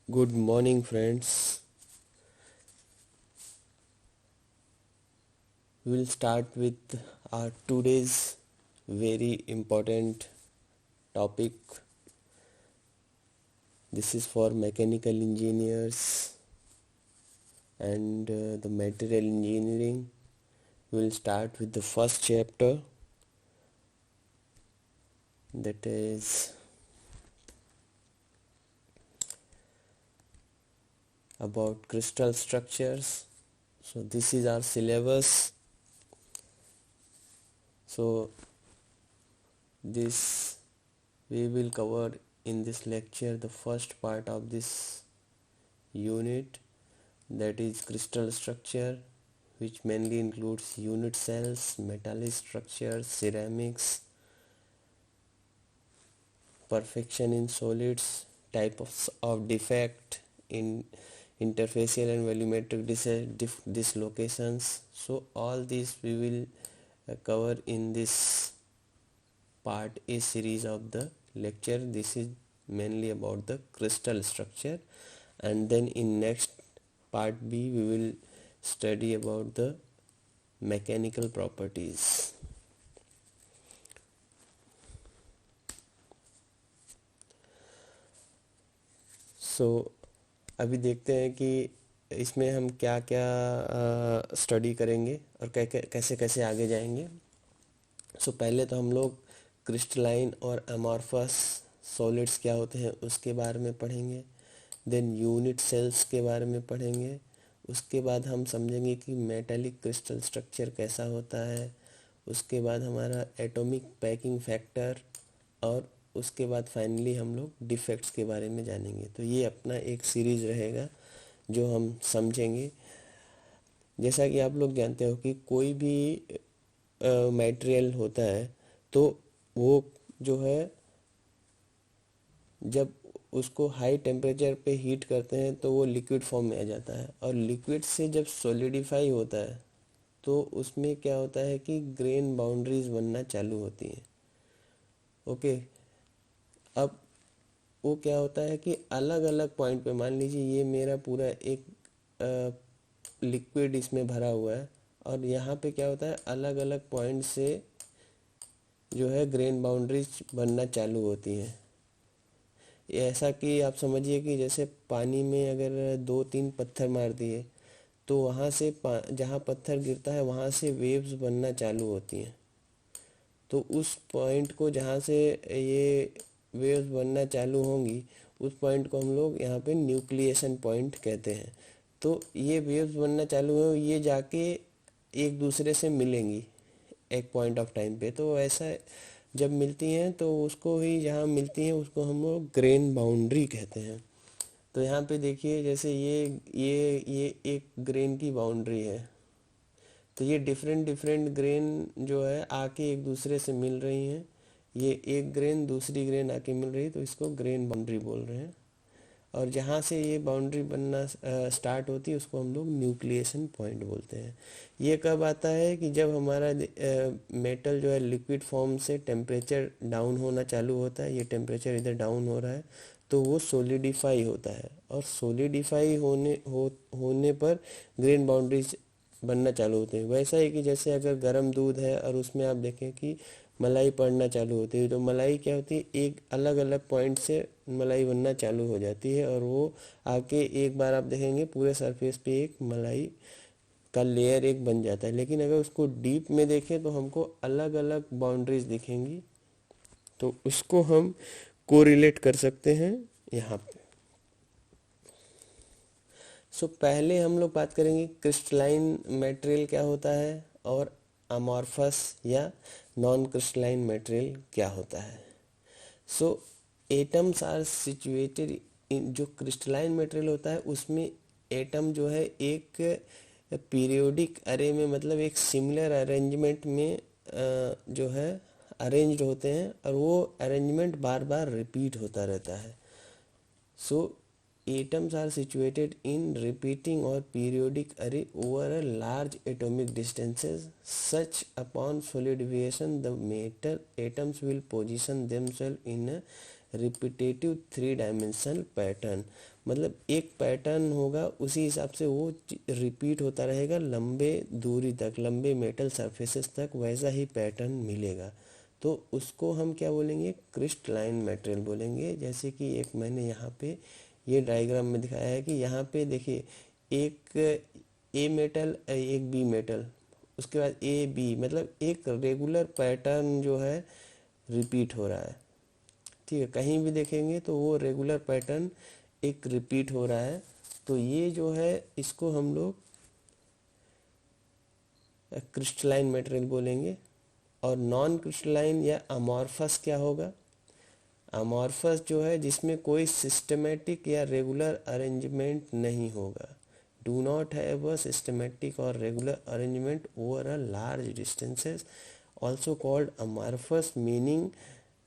Good morning, friends. We'll start with our today's very important topic. This is for mechanical engineers and the material engineering. We'll start with the first chapter, that is about crystal structures. So this is our syllabus. So this we will cover in this lecture the first part of this unit, that is crystal structure, which mainly includes unit cells, metallic structures, ceramics, perfection in solids, types of defect in interfacial and volumetric dislocations. So all these we will cover in this part A series of the lecture. This is mainly about the crystal structure, and then in next part B we will study about the mechanical properties. सो अभी देखते हैं कि इसमें हम क्या क्या study करेंगे और कैसे कैसे आगे जाएंगे. सो पहले तो हम लोग क्रिस्टलाइन और अमॉर्फस सॉलिड्स क्या होते हैं उसके बारे में पढ़ेंगे. देन यूनिट सेल्स के बारे में पढ़ेंगे. उसके बाद हम समझेंगे कि मेटालिक क्रिस्टल स्ट्रक्चर कैसा होता है. उसके बाद हमारा एटॉमिक पैकिंग फैक्टर, और उसके बाद फाइनली हम लोग डिफेक्ट्स के बारे में जानेंगे. तो ये अपना एक सीरीज रहेगा जो हम समझेंगे. जैसा कि आप लोग जानते हो कि कोई भी मटेरियल होता है तो वो जो है जब उसको हाई टेम्परेचर पे हीट करते हैं तो वो लिक्विड फॉर्म में आ जाता है, और लिक्विड से जब सॉलिडिफाई होता है तो उसमें क्या होता है कि ग्रेन बाउंड्रीज बनना चालू होती हैं. ओके. अब वो क्या होता है कि अलग अलग पॉइंट पे, मान लीजिए ये मेरा पूरा एक लिक्विड इसमें भरा हुआ है, और यहाँ पे क्या होता है अलग अलग पॉइंट से जो है ग्रेन बाउंड्रीज बनना चालू होती हैं. ये ऐसा कि आप समझिए कि जैसे पानी में अगर दो तीन पत्थर मार दिए तो वहाँ से जहाँ पत्थर गिरता है वहाँ से वेव्स बनना चालू होती हैं. तो उस पॉइंट को जहाँ से ये वेव्स बनना चालू होंगी उस पॉइंट को हम लोग यहाँ पे न्यूक्लिएशन पॉइंट कहते हैं. तो ये वेव्स बनना चालू हो, ये जाके एक दूसरे से मिलेंगी एक पॉइंट ऑफ टाइम पे. तो ऐसा जब मिलती हैं तो उसको ही जहाँ मिलती हैं उसको हम लोग ग्रेन बाउंड्री कहते हैं. तो यहाँ पे देखिए जैसे ये एक ग्रेन की बाउंड्री है. तो ये डिफरेंट डिफरेंट ग्रेन जो है आके एक दूसरे से मिल रही हैं. ये एक ग्रेन दूसरी ग्रेन आके मिल रही है तो इसको ग्रेन बाउंड्री बोल रहे हैं. और जहाँ से ये बाउंड्री बनना स्टार्ट होती है उसको हम लोग न्यूक्लिएशन पॉइंट बोलते हैं. ये कब आता है कि जब हमारा मेटल जो है लिक्विड फॉर्म से टेम्परेचर डाउन होना चालू होता है. ये टेम्परेचर इधर डाउन हो रहा है तो वो सोलिडिफाई होता है, और सोलिडिफाई होने पर ग्रेन बाउंड्रीज बनना चालू होते हैं. वैसा ही कि जैसे अगर गर्म दूध है और उसमें आप देखें कि मलाई पड़ना चालू होती है, तो मलाई क्या होती है एक अलग अलग पॉइंट से मलाई बनना चालू हो जाती है, और वो आके एक बार आप देखेंगे पूरे सरफेस पे एक मलाई का लेयर एक बन जाता है. लेकिन अगर उसको डीप में देखें तो हमको अलग अलग बाउंड्रीज दिखेंगी. तो उसको हम कोरिलेट कर सकते हैं यहाँ पे. सो पहले हम लोग बात करेंगे क्रिस्टलाइन मटेरियल क्या होता है और अमॉर्फस या नॉन क्रिस्टलाइन मटेरियल क्या होता है. सो एटम्स आर सिचुएटेड इन, जो क्रिस्टलाइन मटेरियल होता है उसमें एटम जो है एक पीरियोडिक अरे में, मतलब एक सिमिलर अरेंजमेंट में जो है अरेंज्ड होते हैं, और वो अरेंजमेंट बार बार रिपीट होता रहता है. सो atoms are situated in repeating or periodic array over a large atomic distances. Such upon solidification the metal atoms will position themselves in a repetitive 3 dimensional pattern, मतलब एक पैटर्न होगा उसी हिसाब से वो रिपीट होता रहेगा लंबे दूरी तक, लंबे मेटल सरफेसेस तक वैसा ही पैटर्न मिलेगा। तो उसको हम क्या बोलेंगे, क्रिस्टलाइन मटेरियल बोलेंगे। जैसे कि एक मैंने यहाँ पे ये डायग्राम में दिखाया है कि यहाँ पे देखिए एक ए मेटल एक बी मेटल, उसके बाद ए बी, मतलब एक रेगुलर पैटर्न जो है रिपीट हो रहा है। ठीक है, कहीं भी देखेंगे तो वो रेगुलर पैटर्न एक रिपीट हो रहा है। तो ये जो है इसको हम लोग क्रिस्टलाइन मटेरियल बोलेंगे। और नॉन क्रिस्टलाइन या अमॉर्फस क्या होगा, अमॉर्फस जो है जिसमें कोई सिस्टमेटिक या रेगुलर अरेंजमेंट नहीं होगा, do not have a systematic और regular arrangement over a large distances, also called amorphous, meaning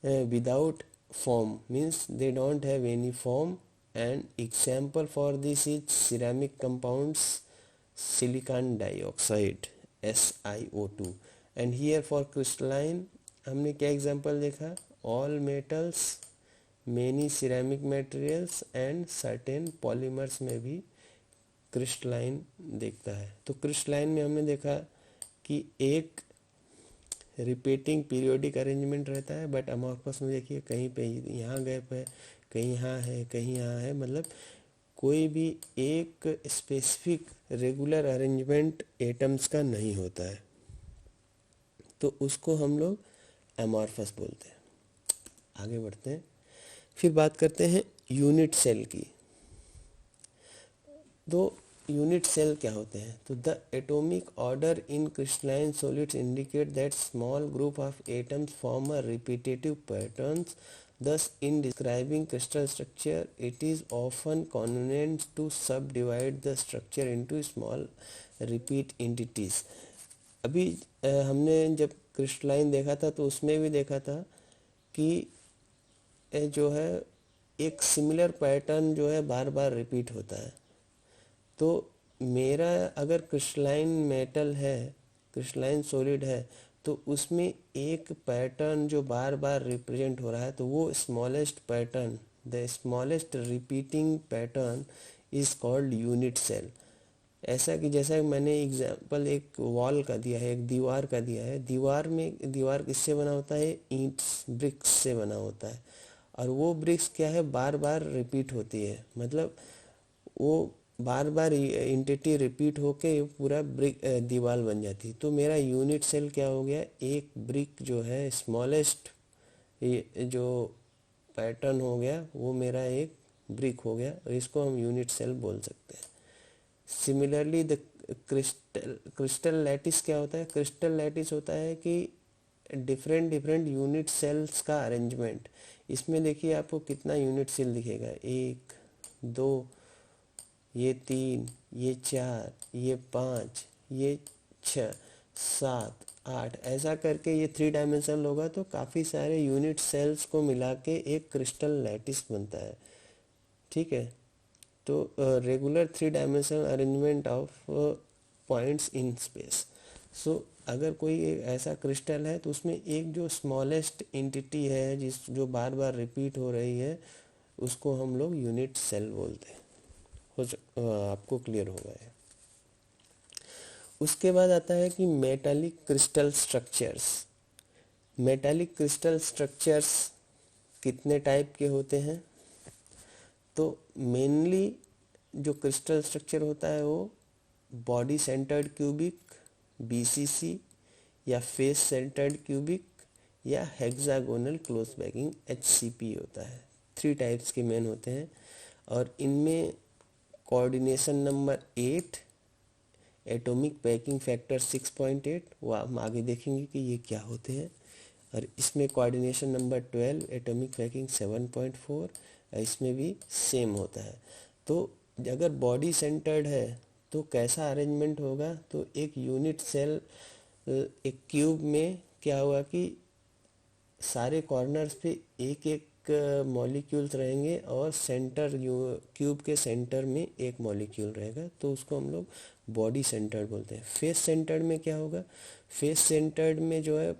without form, means they don't have any form. And example for this is ceramic compounds silicon dioxide SiO2। and here for crystalline हमने क्या example देखा, all metals, many ceramic materials and certain polymers में भी crystalline देखता है। तो crystalline में हमने देखा कि एक रिपीटिंग पीरियोडिक अरेंजमेंट रहता है, बट अमॉर्फस में देखिए कहीं पे यहाँ गैप है, कहीं यहाँ है, कहीं यहाँ है, मतलब कोई भी एक स्पेसिफिक रेगुलर अरेंजमेंट एटम्स का नहीं होता है, तो उसको हम लोग अमॉर्फस बोलते हैं। आगे बढ़ते हैं, फिर बात करते हैं यूनिट सेल की। तो यूनिट सेल क्या होते हैं, तो the atomic order in crystalline solids indicate that small group of atoms form a repetitive patterns, thus in describing crystal structure it is often convenient to subdivide the structure into small repeat entities। अभी हमने जब crystalline देखा था तो उसमें भी देखा था कि जो है एक सिमिलर पैटर्न जो है बार बार रिपीट होता है। तो मेरा अगर क्रिस्टलाइन मेटल है, क्रिस्टलाइन सॉलिड है, तो उसमें एक पैटर्न जो बार बार रिप्रेजेंट हो रहा है, तो वो smallest pattern, the smallest repeating pattern is called unit cell. ऐसा कि जैसा मैंने एग्जांपल एक वॉल का दिया है, एक दीवार का दिया है, दीवार किससे बना होता है, ईंट्स ब्रिक्स से बना होता है, और वो ब्रिक्स क्या है बार बार रिपीट होती है, मतलब वो बार बार इंटिटी रिपीट होके पूरा ब्रिक दीवार बन जाती है। तो मेरा यूनिट सेल क्या हो गया, एक ब्रिक जो है स्मॉलेस्ट जो पैटर्न हो गया वो मेरा एक ब्रिक हो गया, और इसको हम यूनिट सेल बोल सकते हैं। सिमिलरली द क्रिस्टल लैटिस क्या होता है, क्रिस्टल लैटिस होता है कि डिफरेंट डिफरेंट यूनिट सेल्स का अरेंजमेंट। इसमें देखिए आपको कितना यूनिट सेल दिखेगा, 1 2 ये 3 ये 4 ये 5 ये 6 7 8, ऐसा करके ये 3 डायमेंशनल होगा, तो काफ़ी सारे यूनिट सेल्स को मिला के एक क्रिस्टल लैटिस बनता है। ठीक है, तो regular 3 dimensional arrangement of points in space. So अगर कोई एक ऐसा क्रिस्टल है तो उसमें एक जो स्मॉलेस्ट एंटिटी है जो बार बार रिपीट हो रही है, उसको हम लोग यूनिट सेल बोलते हैं। आपको क्लियर होगा ये। उसके बाद आता है कि metallic crystal structures. Metallic crystal structures कितने टाइप के होते हैं, तो मेनली जो क्रिस्टल स्ट्रक्चर होता है वो बॉडी सेंटर्ड क्यूबिक BCC, या फेस सेंटर्ड क्यूबिक, या हेक्सागोनल क्लोज पैकिंग HCP होता है। 3 टाइप्स के मेन होते हैं, और इनमें coordination number 8, atomic packing factor 6.8, वो हम आगे देखेंगे कि ये क्या होते हैं। और इसमें कोऑर्डिनेशन नंबर 12, एटॉमिक पैकिंग 7.4, इसमें भी सेम होता है। तो अगर बॉडी सेंटर्ड है तो कैसा अरेंजमेंट होगा, तो एक यूनिट सेल एक क्यूब में क्या हुआ कि सारे कॉर्नर्स पे एक एक मॉलिक्यूल्स रहेंगे, और क्यूब के सेंटर में एक मॉलिक्यूल रहेगा, तो उसको हम लोग बॉडी सेंटर्ड बोलते हैं। फेस सेंटर्ड में क्या होगा, फेस सेंटर्ड में जो है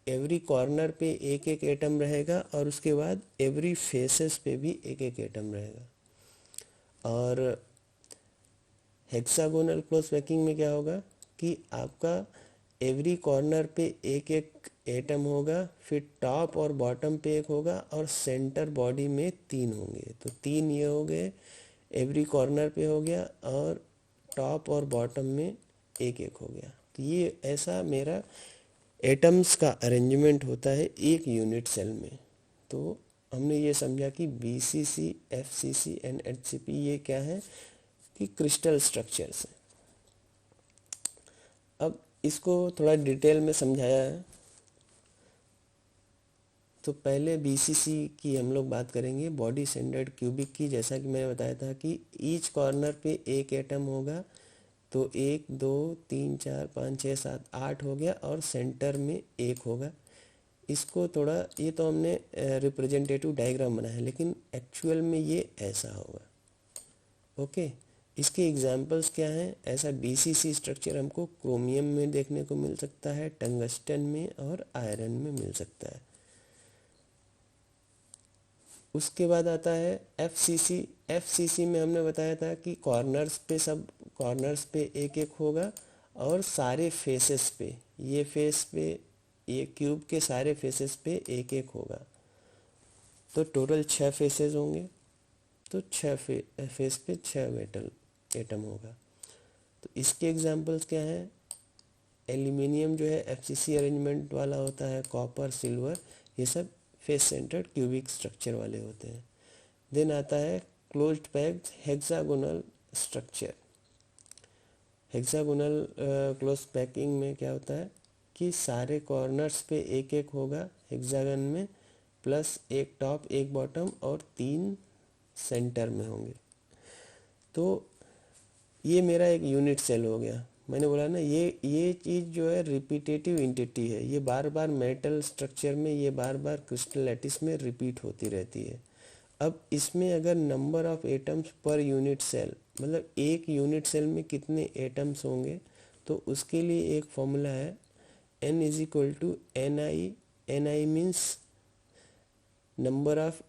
एवरी कॉर्नर पे एक एक एटम रहेगा और उसके बाद एवरी फेसेस पे भी एक एक एटम रहेगा। और हेक्सागोनल क्लोज पैकिंग में क्या होगा कि आपका एवरी कॉर्नर पे एक एक एटम होगा, फिर टॉप और बॉटम पे एक होगा और सेंटर बॉडी में 3 होंगे। तो 3 ये हो गए, एवरी कॉर्नर पे हो गया और टॉप और बॉटम में एक एक हो गया। तो ये ऐसा मेरा एटम्स का अरेंजमेंट होता है एक यूनिट सेल में। तो हमने ये समझा कि बीसीसी, एफसीसी एंड एचसीपी ये क्या है कि क्रिस्टल स्ट्रक्चर्स हैं। अब इसको थोड़ा डिटेल में समझाया है। तो पहले बीसीसी की हम लोग बात करेंगे, बॉडी सेंटर्ड क्यूबिक की। जैसा कि मैंने बताया था कि ईच कॉर्नर पे एक एटम होगा, तो 1 2 3 4 5 6 7 8 हो गया और सेंटर में एक होगा। इसको थोड़ा, ये तो हमने रिप्रेजेंटेटिव डायग्राम बनाया है, लेकिन एक्चुअल में ये ऐसा होगा। ओके, इसके एग्जांपल्स क्या हैं? ऐसा बीसीसी स्ट्रक्चर हमको क्रोमियम में देखने को मिल सकता है, टंगस्टन में और आयरन में मिल सकता है। उसके बाद आता है एफसीसी। एफसीसी में हमने बताया था कि कॉर्नर्स पे एक एक होगा और सारे फेसेस पे, ये फेस पे, ये क्यूब के सारे फेसेस पे एक एक होगा। तो टोटल 6 फेसेस होंगे, तो 6 फेस पे 6 मेटल एटम होगा। तो इसके एग्जांपल्स क्या हैं? एल्यूमिनियम जो है एफसीसी अरेंजमेंट वाला होता है, कॉपर, सिल्वर, ये सब फेस सेंटर्ड क्यूबिक स्ट्रक्चर वाले होते हैं। देन आता है closed packed hexagonal structure. Hexagonal close packing में क्या होता है कि सारे कॉर्नर्स पे एक एक होगा हेक्सागन में, प्लस एक टॉप एक बॉटम और 3 सेंटर में होंगे। तो ये मेरा एक यूनिट सेल हो गया। मैंने बोला ना, ये चीज़ जो है रिपीटेटिव एंटिटी है, ये बार बार मेटल स्ट्रक्चर में, ये बार बार क्रिस्टल लैटिस में रिपीट होती रहती है। अब इसमें अगर नंबर ऑफ एटम्स पर यूनिट सेल, मतलब एक यूनिट सेल में कितने एटम्स होंगे, तो उसके लिए एक फॉर्मूला है n is equal to N I means number of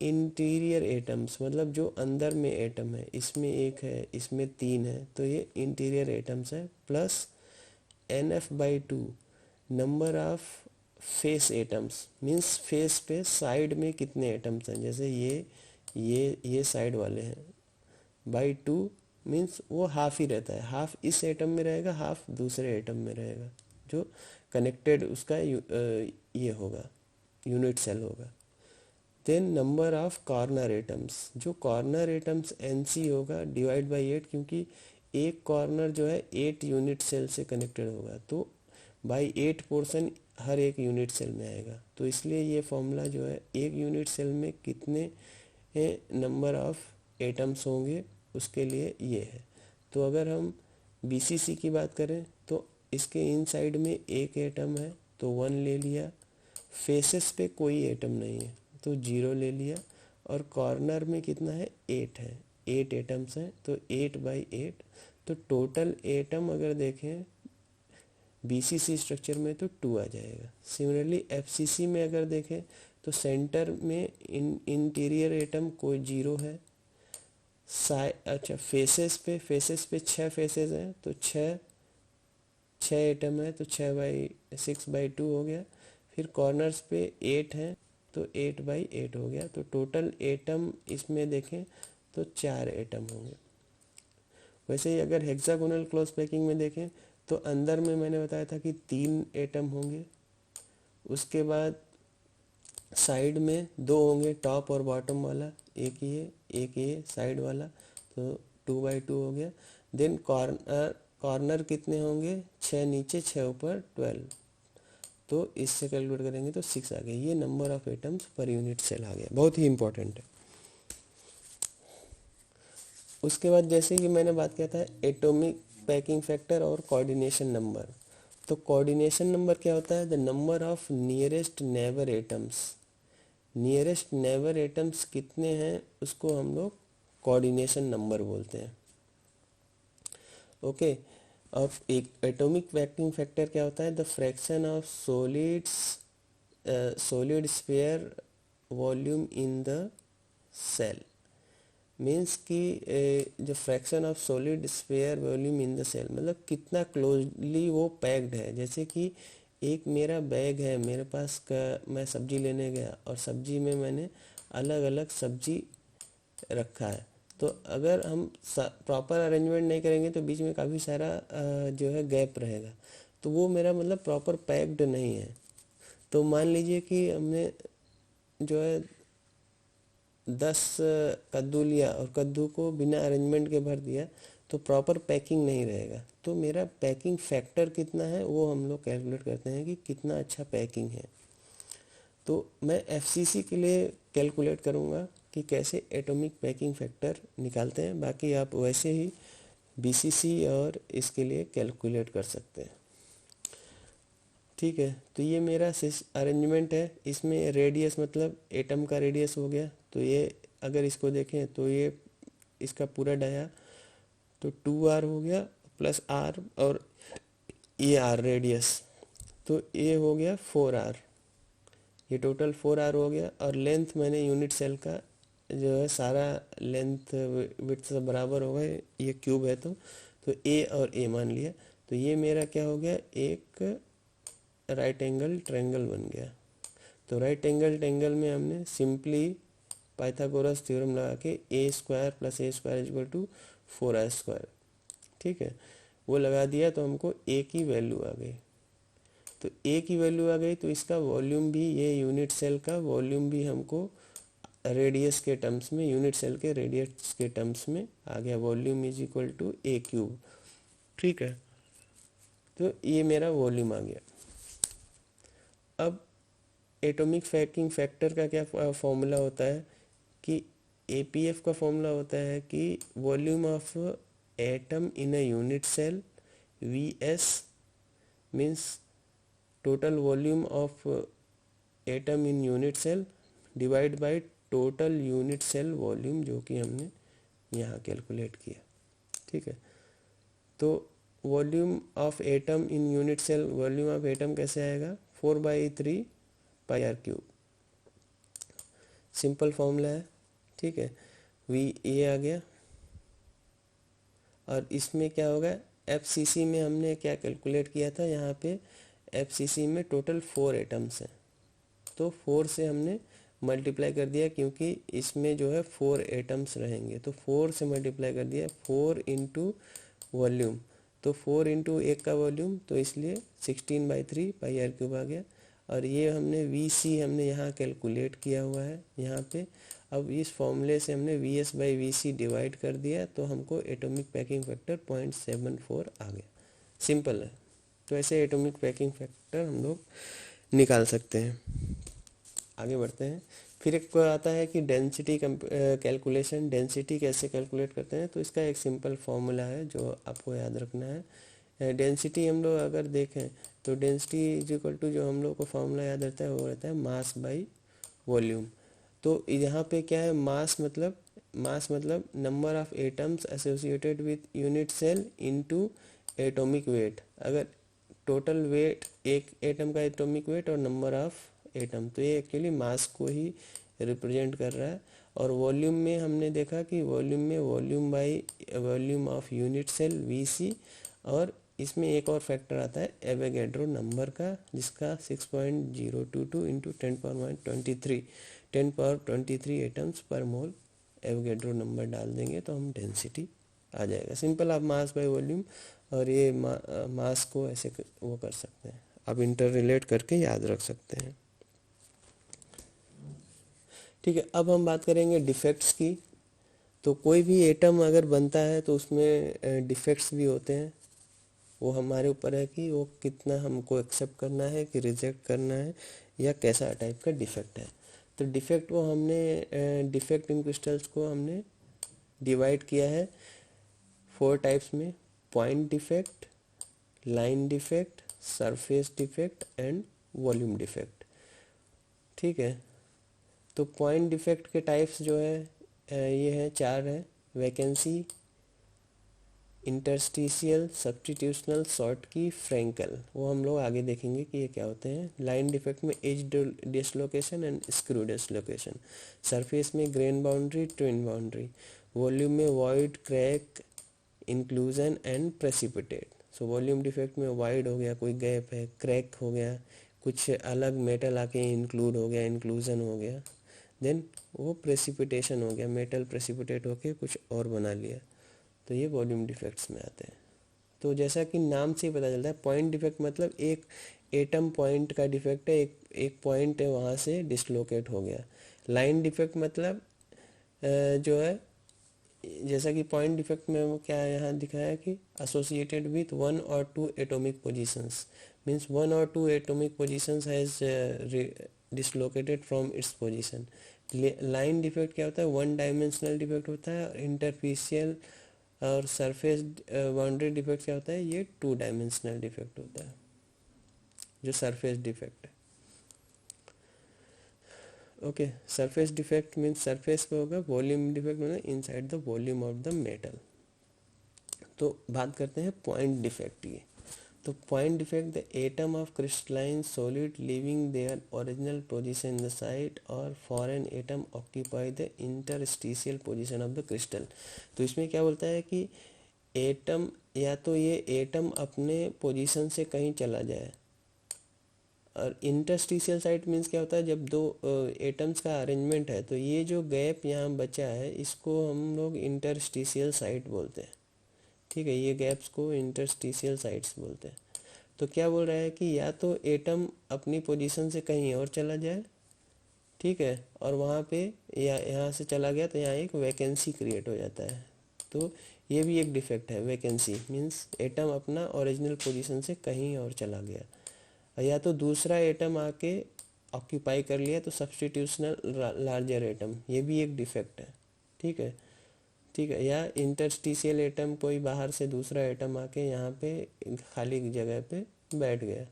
interior atoms, मतलब जो अंदर में एटम है, इसमें एक है, इसमें 3 है, तो ये इंटीरियर एटम्स है, plus NF/2 number of face atoms, means face पे साइड में कितने एटम्स हैं, जैसे ये साइड वाले हैं, बाई 2 मीन्स वो हाफ ही रहता है, हाफ इस एटम में रहेगा, हाफ दूसरे एटम में रहेगा, जो कनेक्टेड उसका ये होगा, यूनिट सेल होगा। Then number of corner atoms, जो कॉर्नर एटम्स NC होगा डिवाइड बाई 8, क्योंकि एक कॉर्नर जो है 8 यूनिट सेल से कनेक्टेड होगा, तो बाई 8 पोर्शन हर एक यूनिट सेल में आएगा। तो इसलिए ये फॉर्मूला जो है एक यूनिट सेल में कितने नंबर ऑफ एटम्स होंगे उसके लिए ये है। तो अगर हम BCC की बात करें तो इसके इनसाइड में एक एटम है तो 1 ले लिया, फेसेस पे कोई एटम नहीं है तो 0 ले लिया, और कॉर्नर में कितना है 8 है, 8 एटम्स हैं तो 8/8। तो टोटल एटम अगर देखें BCC स्ट्रक्चर में तो 2 आ जाएगा। सिमिलरली FCC में अगर देखें तो सेंटर में इंटीरियर एटम कोई 0 है, अच्छा फेसेस पे 6 फेसेस हैं तो 6 एटम है तो 6/6/2 हो गया। फिर कॉर्नर्स पे 8 हैं तो 8/8 हो गया। तो टोटल एटम इसमें देखें तो 4 एटम होंगे। वैसे ही अगर हेक्सागोनल क्लोज पैकिंग में देखें तो अंदर में मैंने बताया था कि 3 एटम होंगे, उसके बाद साइड में 2 होंगे, टॉप और बॉटम वाला, एक ये साइड वाला, तो 2/2 हो गया। देन कॉर्नर कितने होंगे, 6 नीचे 6 ऊपर 12, तो इससे कैलकुलेट करेंगे तो 6 आ गया। ये नंबर ऑफ एटम्स पर यूनिट सेल आ गया, बहुत ही इंपॉर्टेंट है। उसके बाद जैसे कि मैंने बात किया था एटॉमिक पैकिंग फैक्टर और कोऑर्डिनेशन नंबर, तो कोऑर्डिनेशन नंबर क्या होता है, the number of nearest neighbour atoms. Nearest neighbour atoms कितने हैं उसको हम लोग कोऑर्डिनेशन नंबर बोलते हैं। ओके, अब एक एटॉमिक पैकिंग फैक्टर क्या होता है, the fraction of solids solid sphere volume in the cell means कि जो fraction of solid sphere volume in the cell मतलब कितना क्लोजली वो पैक्ड है। जैसे कि एक मेरा बैग है मेरे पास का, मैं सब्जी लेने गया और सब्जी में मैंने अलग अलग सब्जी रखा है, तो अगर हम प्रॉपर अरेंजमेंट नहीं करेंगे तो बीच में काफ़ी सारा जो है गैप रहेगा, तो वो मेरा मतलब प्रॉपर पैक्ड नहीं है। तो मान लीजिए कि हमने जो है 10 कद्दू लिया और कद्दू को बिना अरेंजमेंट के भर दिया, तो प्रॉपर पैकिंग नहीं रहेगा। तो मेरा पैकिंग फैक्टर कितना है वो हम लोग कैलकुलेट करते हैं कि कितना अच्छा पैकिंग है। तो मैं एफसीसी के लिए कैलकुलेट करूँगा कि कैसे एटॉमिक पैकिंग फैक्टर निकालते हैं, बाकी आप वैसे ही बीसीसी और इसके लिए कैलकुलेट कर सकते हैं। ठीक है, तो ये मेरा अरेंजमेंट है। इसमें रेडियस मतलब एटम का रेडियस हो गया, तो ये अगर इसको देखें तो ये इसका पूरा डाया तो 2r हो गया प्लस r, और ये r रेडियस, तो ये हो गया 4r, ये टोटल 4r हो गया। और लेंथ मैंने यूनिट सेल का जो है सारा लेंथ विड्थ से बराबर होगा, ये क्यूब है तो a और a मान लिया, तो ये मेरा क्या हो गया, एक राइट एंगल ट्रायंगल बन गया। तो राइट एंगल ट्रायंगल में हमने सिंपली पाइथागोरस थ्योरम लगा के a square plus a square equal to 4r², ठीक है, वो लगा दिया तो हमको ए की वैल्यू आ गई। तो ए की वैल्यू आ गई तो इसका वॉल्यूम भी, ये यूनिट सेल का वॉल्यूम भी हमको रेडियस के टर्म्स में, यूनिट सेल के रेडियस के टर्म्स में आ गया, volume is equal to a cube. ठीक है, तो ये मेरा वॉल्यूम आ गया। अब एटॉमिक पैकिंग फैक्टर का क्या फॉर्मूला होता है कि एपीएफ का फॉर्मूला होता है कि volume of atom in a unit cell, VS means total volume of atom in unit cell divide by total unit cell volume, जो कि हमने यहाँ कैलकुलेट किया। ठीक है, तो volume of atom in unit cell, volume of atom कैसे आएगा, 4/3 pi R cube, simple formula है। ठीक है, वी ये आ गया। और इसमें क्या होगा, एफसीसी में हमने क्या कैलकुलेट किया था, यहाँ पे एफसीसी में टोटल 4 एटम्स हैं, तो 4 से हमने मल्टीप्लाई कर दिया क्योंकि इसमें जो है 4 एटम्स रहेंगे, तो 4 से मल्टीप्लाई कर दिया, 4 इंटू वॉल्यूम, तो 4 इंटू एक का वॉल्यूम, तो इसलिए 16/3 पाई आर क्यूब आ गया। और ये हमने वी सी हमने यहाँ कैलकुलेट किया हुआ है यहाँ पे। अब इस फॉर्मूले से हमने V S by V C divide कर दिया, तो हमको एटॉमिक पैकिंग फैक्टर 0.74 आ गया। सिंपल है, तो ऐसे एटॉमिक पैकिंग फैक्टर हम लोग निकाल सकते हैं। आगे बढ़ते हैं। फिर एक आता है कि डेंसिटी कैलकुलेशन, डेंसिटी कैसे कैलकुलेट करते हैं, तो इसका एक सिंपल फॉर्मूला है जो आपको याद रखना है। डेंसिटी हम लोग अगर देखें तो डेंसिटी इज इक्वल टू, जो हम लोग को फॉर्मूला याद रहता है वो रहता है मास बाई वॉल्यूम। तो यहाँ पे क्या है, मास मतलब number of atoms associated with unit cell into atomic weight. अगर टोटल वेट, एक एटम का एटॉमिक वेट और नंबर ऑफ एटम, तो ये एक्चुअली मास को ही रिप्रेजेंट कर रहा है। और वॉल्यूम में हमने देखा कि वॉल्यूम में volume by volume of unit cell VC, और इसमें एक और फैक्टर आता है एवोगैड्रो नंबर का, जिसका 6.022 इंटू 10^23 एटम्स पर मोल एवोगैड्रो नंबर डाल देंगे तो हम डेंसिटी आ जाएगा। सिंपल, आप मास बाय वॉल्यूम और ये मास को ऐसे वो कर सकते हैं, आप इंटर रिलेट करके याद रख सकते हैं। ठीक है, अब हम बात करेंगे डिफेक्ट्स की। तो कोई भी एटम अगर बनता है तो उसमें डिफेक्ट्स भी होते हैं, वो हमारे ऊपर है कि वो कितना हमको एक्सेप्ट करना है कि रिजेक्ट करना है, या कैसा टाइप का डिफेक्ट है। तो डिफेक्ट को हमने डिफेक्ट इन क्रिस्टल्स को हमने डिवाइड किया है 4 टाइप्स में: point defect, line defect, surface defect and volume defect. ठीक है, तो पॉइंट डिफेक्ट के टाइप्स जो है ये है 4 है: वैकेंसी, इंटरस्टिशियल, सब्स्टिट्यूशनल, शॉर्ट की, फ्रैंकल, वो हम लोग आगे देखेंगे कि ये क्या होते हैं। लाइन डिफेक्ट में edge dislocation and screw dislocation, surface में grain boundary, twin boundary, volume में void, crack, inclusion and precipitate. So volume defect में वाइड हो गया, कोई गैप है, क्रैक हो गया, कुछ अलग मेटल आके इंक्लूड हो गया, इंक्लूजन हो गया, देन वो प्रेसिपिटेशन हो गया, मेटल प्रेसिपिटेट होके कुछ और बना लिया। तो ये वॉल्यूम डिफेक्ट्स में आते हैं। तो जैसा कि नाम से ही पता चलता है, पॉइंट डिफेक्ट मतलब एक एटम पॉइंट का डिफेक्ट है, एक पॉइंट है वहाँ से डिसलोकेट हो गया। लाइन डिफेक्ट मतलब जो है, जैसा कि पॉइंट डिफेक्ट में वो क्या यहाँ दिखाया है कि associated with 1 or 2 atomic positions, means 1 or 2 atomic positions has dislocated from its position. Line defect क्या होता है, वन डायमेंशनल डिफेक्ट होता है। इंटरफेशियल और सरफेस बाउंड्री डिफेक्ट क्या होता है, ये 2 डायमेंशनल डिफेक्ट होता है, जो सरफेस डिफेक्ट है। Okay, surface defect means surface पे होगा, वॉल्यूम डिफेक्ट मतलब inside the volume of the metal. तो बात करते हैं पॉइंट डिफेक्ट की। तो point defect, the atom of crystalline solid living their original position in the site और foreign atom occupy the interstitial position of the crystal. तो इसमें क्या बोलता है कि एटम, या तो ये एटम अपने पोजीशन से कहीं चला जाए, और इंटरस्टिशियल साइट मीन्स क्या होता है, जब दो एटम्स का अरेंजमेंट है तो ये जो गैप यहाँ बचा है इसको हम लोग इंटरस्टिशियल साइट बोलते हैं। ठीक है, ये गैप्स को इंटरस्टिशियल साइट्स बोलते हैं। तो क्या बोल रहा है कि या तो एटम अपनी पोजीशन से कहीं और चला जाए, ठीक है, और वहाँ पे या यहाँ से चला गया तो यहाँ एक वैकेंसी क्रिएट हो जाता है। तो ये भी एक डिफेक्ट है, वैकेंसी मीन्स एटम अपना ओरिजिनल पोजीशन से कहीं और चला गया, या तो दूसरा एटम आके ऑक्यूपाई कर लिया, तो सब्स्टिट्यूशनल लार्जर एटम, ये भी एक डिफेक्ट है। ठीक है, ठीक है, या इंटरस्टिशियल एटम, कोई बाहर से दूसरा एटम आके यहाँ पे खाली जगह पे बैठ गया,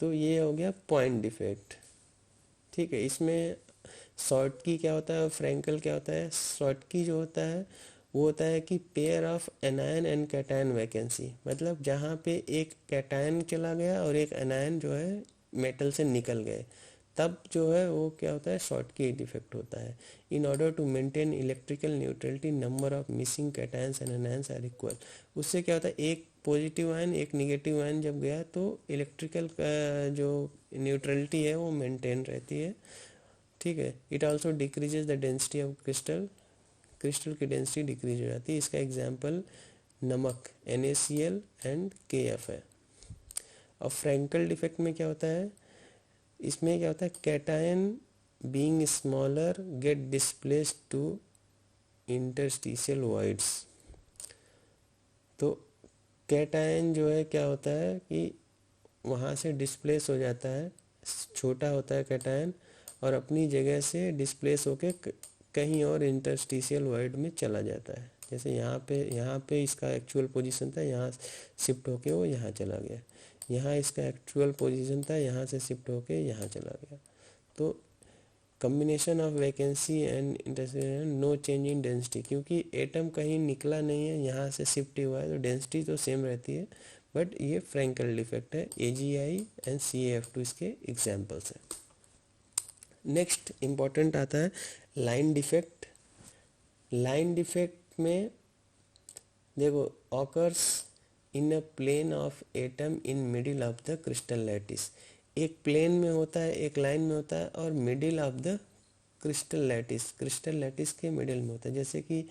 तो ये हो गया पॉइंट डिफेक्ट। ठीक है, इसमें शॉर्ट की क्या होता है और फ्रैंकल क्या होता है। शॉर्ट की जो होता है वो होता है कि pair of anion and cation vacancy, मतलब जहाँ पे एक कैटायन चला गया और एक एनायन जो है मेटल से निकल गए, तब जो है वो क्या होता है, शॉर्ट की डिफेक्ट होता है। In order to maintain electrical neutrality number of missing cations and anions are equal. उससे क्या होता है, एक पॉजिटिव आयन एक निगेटिव आयन जब गया तो इलेक्ट्रिकल जो न्यूट्रलिटी है वो मेंटेन रहती है। ठीक है, it also decreases the density of crystal, crystal की डेंसिटी डिक्रीज हो जाती है। इसका एग्जांपल नमक NaCl एंड KF है। और फ्रैंकल डिफेक्ट में क्या होता है, इसमें क्या होता है, cation being smaller get displaced to interstitial voids. तो कैटायन जो है क्या होता है कि वहाँ से डिस्प्लेस हो जाता है, छोटा होता है कैटायन, और अपनी जगह से डिस्प्लेस होके कहीं और इंटरस्टिशियल वॉइड में चला जाता है। जैसे यहाँ पे इसका एक्चुअल पोजीशन था, यहाँ शिफ्ट होके वो यहाँ चला गया, यहाँ इसका एक्चुअल पोजीशन था, यहाँ से शिफ्ट होके यहाँ चला गया। तो combination of vacancy and interstitial, no change in density, क्योंकि एटम कहीं निकला नहीं है, यहाँ से शिफ्ट हुआ है, तो डेंसिटी तो सेम रहती है, बट ये फ्रैंकल डिफेक्ट है। AgI एंड CaF2 इसके एग्जाम्पल्स हैं। नेक्स्ट इम्पॉर्टेंट आता है लाइन डिफेक्ट। लाइन डिफेक्ट में देखो, occurs in a plane of atom in middle of the crystal lattice. एक प्लेन में होता है, एक लाइन में होता है, और middle of the crystal lattice, crystal lattice के मिडिल में होता है। जैसे कि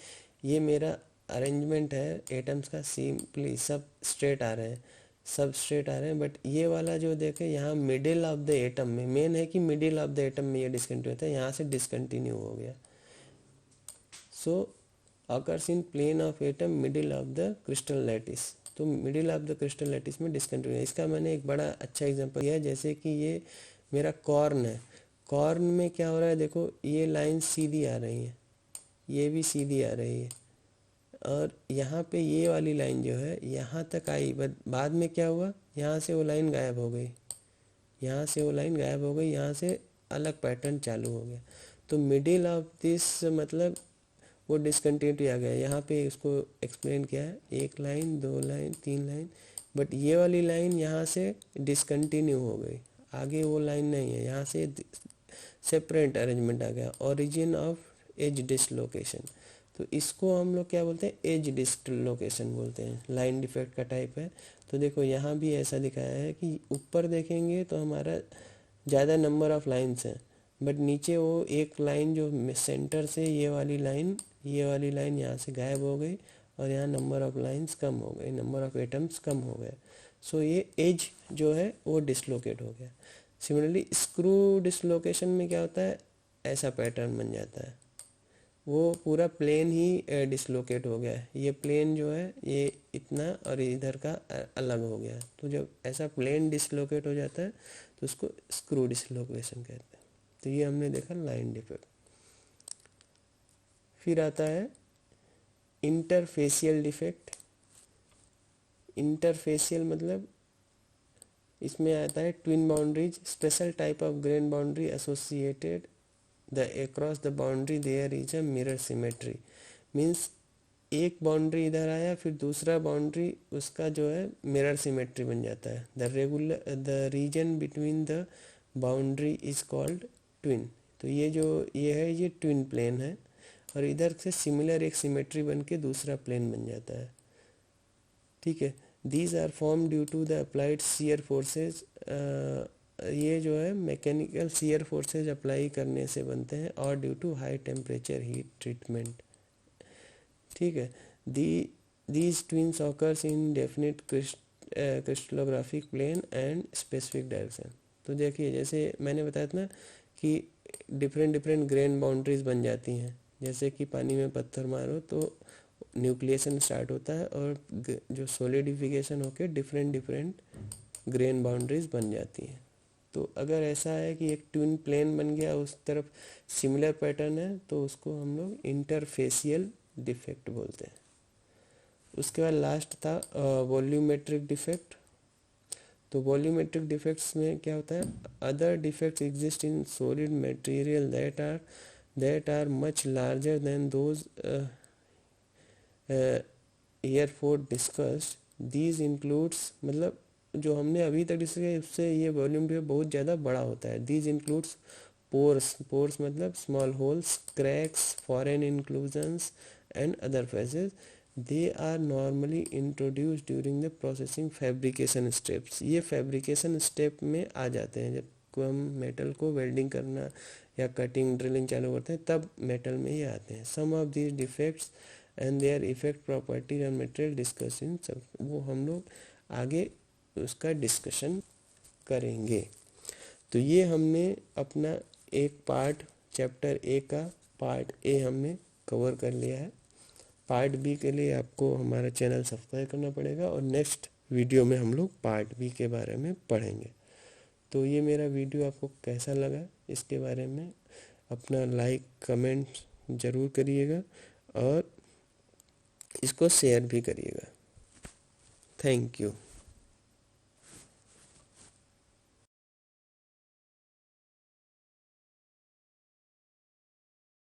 ये मेरा अरेंजमेंट है एटम्स का, सिंपली सब स्ट्रेट आ रहे हैं, सब स्ट्रेट आ रहे हैं, बट ये वाला जो देखे यहाँ मिडिल ऑफ द एटम में, मेन है कि मिडिल ऑफ द एटम में ये डिसकंटिन्यू होता है, यहाँ से डिसकंटिन्यू हो गया। सो occurs in plane of atom middle of the crystal lattice। तो middle of the crystal lattice में डिसकंटिन्यू है। इसका मैंने एक बड़ा अच्छा एग्जांपल दिया है, जैसे कि ये मेरा कॉर्न है, कॉर्न में क्या हो रहा है, देखो ये लाइन सीधी आ रही है, ये भी सीधी आ रही है, और यहाँ पे ये वाली लाइन जो है यहाँ तक आई, बट बाद में क्या हुआ, यहाँ से वो लाइन गायब हो गई, यहाँ से वो लाइन गायब हो गई, यहाँ से अलग पैटर्न चालू हो गया। तो मिडिल ऑफ दिस मतलब वो डिसकंटिन्यूटी आ गया। यहाँ पे इसको एक्सप्लेन किया है, 1 लाइन 2 लाइन 3 लाइन, बट ये वाली लाइन यहाँ से डिसकंटिन्यू हो गई, आगे वो लाइन नहीं है, यहाँ से सेपरेट अरेंजमेंट आ गया। ओरिजिन ऑफ एज डिसलोकेशन, तो इसको हम लोग क्या बोलते हैं, एज डिसलोकेशन बोलते हैं, लाइन डिफेक्ट का टाइप है। तो देखो यहाँ भी ऐसा दिखाया है कि ऊपर देखेंगे तो हमारा ज़्यादा नंबर ऑफ लाइन्स हैं, बट नीचे वो एक लाइन जो सेंटर से ये वाली लाइन यहाँ से गायब हो गई, और यहाँ नंबर ऑफ लाइन्स कम हो गई, नंबर ऑफ एटम्स कम हो गए। सो ये एज जो है वो डिसलोकेट हो गया। सिमिलरली स्क्रू डिसलोकेशन में क्या होता है, ऐसा पैटर्न बन जाता है, वो पूरा प्लेन ही डिसलोकेट हो गया है। ये प्लेन जो है ये इतना और इधर का अलग हो गया है। तो जब ऐसा प्लेन डिसलोकेट हो जाता है तो उसको स्क्रू डिसलोकेशन कहते हैं। तो ये हमने देखा लाइन डिफेक्ट। फिर आता है इंटरफेशियल डिफेक्ट। इंटरफेशियल मतलब इसमें आता है twin boundaries, special type of grain boundary associated the across the boundary there is a mirror symmetry. Means एक बाउंड्री इधर आया, फिर दूसरा बाउंड्री उसका जो है मिरर सिमेट्री बन जाता है। The region between the boundary is called twin. तो ये है ये ट्विन प्लेन है, और इधर से सिमिलर एक सिमेट्री बन के दूसरा प्लेन बन जाता है। ठीक है, these are form due to the applied shear forces. ये जो है मैकेनिकल शियर फोर्सेज अप्लाई करने से बनते हैं, और due to high temperature heat treatment. ठीक है, these twins occurs in definite crystallographic plane and specific direction. तो देखिए जैसे मैंने बताया था ना कि डिफरेंट ग्रेन बाउंड्रीज बन जाती हैं। जैसे कि पानी में पत्थर मारो तो न्यूक्लिएशन स्टार्ट होता है, और जो सोलिडिफिकेशन होकर डिफरेंट ग्रेन बाउंड्रीज बन जाती हैं। तो अगर ऐसा है कि एक ट्विन प्लेन बन गया, उस तरफ सिमिलर पैटर्न है, तो उसको हम लोग इंटरफेशियल डिफेक्ट बोलते हैं। उसके बाद लास्ट था वॉल्यूमेट्रिक डिफेक्ट। तो वॉल्यूमेट्रिक डिफेक्ट्स में क्या होता है, other defects exist in solid material that are much larger than those heretofore discussed. These includes, मतलब जो हमने अभी तक डिस्कस किया उससे ये वॉल्यूम डिफेक्ट बहुत ज़्यादा बड़ा होता है। दीज इंक्लूड्स पोर्स मतलब small holes, cracks, foreign inclusions and other phases. They are normally introduce during the processing fabrication steps. ये फैब्रिकेशन स्टेप में आ जाते हैं, जब हम मेटल को वेल्डिंग करना या कटिंग ड्रिलिंग चालू करते हैं तब मेटल में ये आते हैं। Some of these defects and their effect properties and material discussing, सब वो हम लोग आगे उसका डिस्कशन करेंगे। तो ये हमने अपना एक पार्ट चैप्टर ए का पार्ट ए हमने कवर कर लिया है। पार्ट बी के लिए आपको हमारा चैनल सब्सक्राइब करना पड़ेगा, और नेक्स्ट वीडियो में हम लोग पार्ट बी के बारे में पढ़ेंगे। तो ये मेरा वीडियो आपको कैसा लगा, इसके बारे में अपना लाइक कमेंट ज़रूर करिएगा, और इसको शेयर भी करिएगा। Thank you.